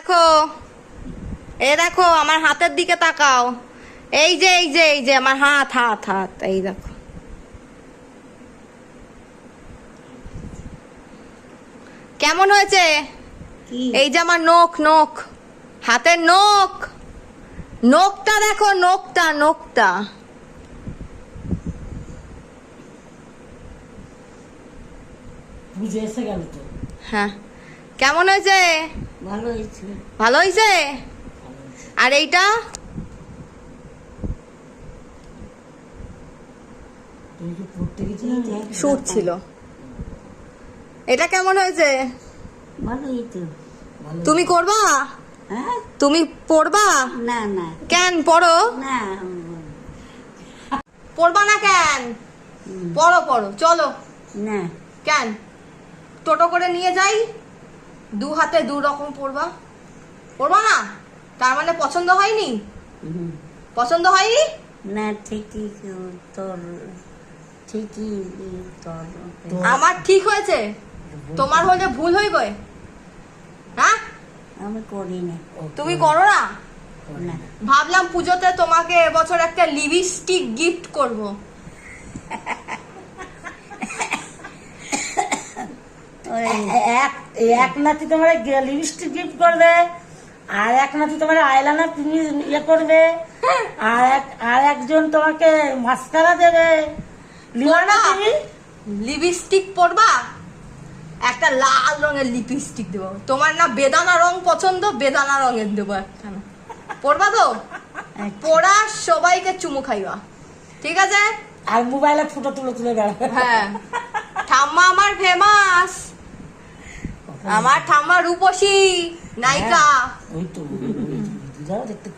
দেখো, এ দেখো আমার হাতের দিকে তাকাও। এই যে এই যে এই যে আমার হাত হাত হাত, এই দেখো। কেমন হয়েছে? এই যে আমার নখ, নখ, হাতের নখ, নখটা দেখো, নখটা, নখটা। বুঝে এসে গেল তো। হ্যাঁ, কেমন হয়েছে? ভালো হয়েছে। ভালো হয়েছে। আর এইটা তুমি কি পড়তে গেছিলে? শুট ছিল। এটা কেমন হয়েছে? ভালো হয়েছে। তুমি করবা? হ্যাঁ? তুমি পড়বা? না না কেন পড়ো? না। পড়বা না কেন? পড়ো পড়ো, চলো। না কেন? টোটো করে নিয়ে যাই, দু হাতে দু রকম পড়বা। পড়বা না? তার মানে পছন্দ হয়নি? পছন্দ হয়নি? না ঠিকই তোর, ঠিকই তোর। আমার ঠিক হয়েছে, তোমার হলে ভুল হইবে? হ্যাঁ, আমি করি না। তুমি করো না? না ভাবলাম পুজোতে তোমাকে এবছর একটা লিপস্টিক গিফট করব। এক নাতি তোমার লিপস্টিক গিফট করবে, আর এক নাতি তোমার আইলাইনার ইয়ে করবে, আর একজন তোমাকে মাস্কারা দেবে। লিপস্টিক পরবা? একটা লাল রঙের লিপস্টিক দেবো। তোমার না বেদানা রং পছন্দ, বেদানা রঙের দেবো একটা। পরবা তো? পড়া সবাইকে চুমু খাইবা, ঠিক আছে? আর মোবাইলে ফটো তুলে তুলে বেড়াবে। হ্যাঁ, ঠাম্মা আমার ফেমাস, আমার ঠাম্মা রূপসী নায়িকা। ওই তো দেখতে